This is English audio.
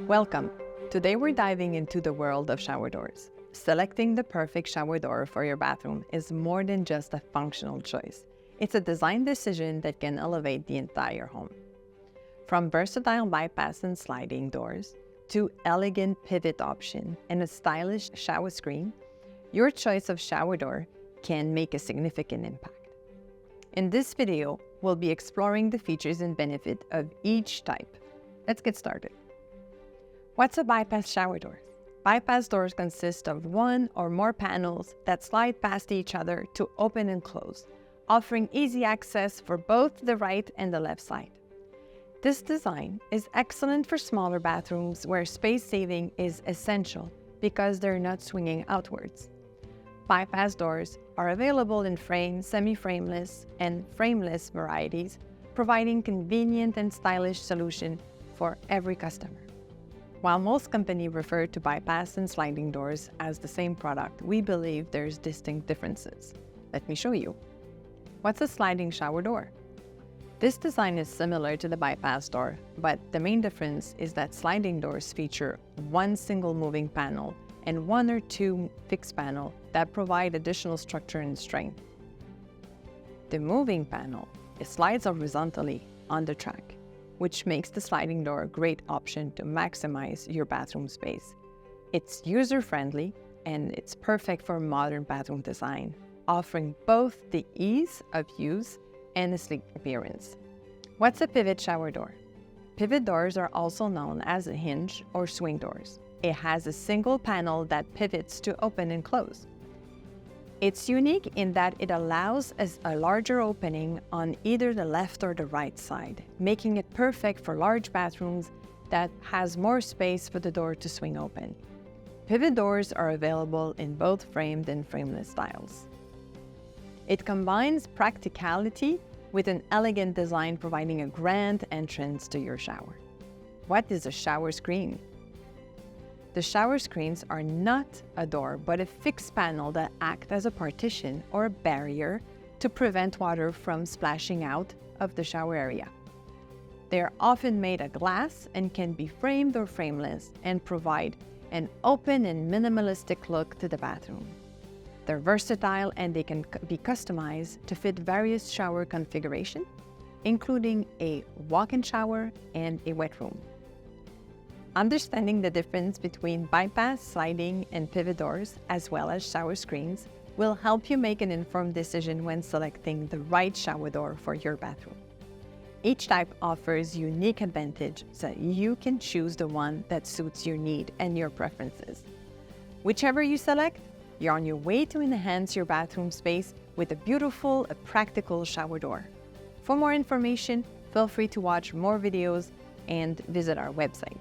Welcome! Today we're diving into the world of shower doors. Selecting the perfect shower door for your bathroom is more than just a functional choice. It's a design decision that can elevate the entire home. From versatile bypass and sliding doors to elegant pivot option and a stylish shower screen, your choice of shower door can make a significant impact. In this video, we'll be exploring the features and benefit of each type. Let's get started. What's a bypass shower door? Bypass doors consist of one or more panels that slide past each other to open and close, offering easy access for both the right and the left side. This design is excellent for smaller bathrooms where space saving is essential because they're not swinging outwards. Bypass doors are available in frame, semi-frameless, and frameless varieties, providing convenient and stylish solution for every customer. While most companies refer to bypass and sliding doors as the same product, we believe there's distinct differences. Let me show you. What's a sliding shower door? This design is similar to the bypass door, but the main difference is that sliding doors feature one single moving panel and one or two fixed panels that provide additional structure and strength. The moving panel slides horizontally on the track, which makes the sliding door a great option to maximize your bathroom space. It's user-friendly and it's perfect for modern bathroom design, offering both the ease of use and a sleek appearance. What's a pivot shower door? Pivot doors are also known as a hinge or swing doors. It has a single panel that pivots to open and close. It's unique in that it allows a larger opening on either the left or the right side, making it perfect for large bathrooms that has more space for the door to swing open. Pivot doors are available in both framed and frameless styles. It combines practicality with an elegant design, providing a grand entrance to your shower. What is a shower screen? The shower screens are not a door, but a fixed panel that acts as a partition or a barrier to prevent water from splashing out of the shower area. They are often made of glass and can be framed or frameless and provide an open and minimalistic look to the bathroom. They're versatile and they can be customized to fit various shower configurations, including a walk-in shower and a wet room. Understanding the difference between bypass, sliding, and pivot doors, as well as shower screens, will help you make an informed decision when selecting the right shower door for your bathroom. Each type offers unique advantage so you can choose the one that suits your need and your preferences. Whichever you select, you're on your way to enhance your bathroom space with a beautiful, practical shower door. For more information, feel free to watch more videos and visit our website.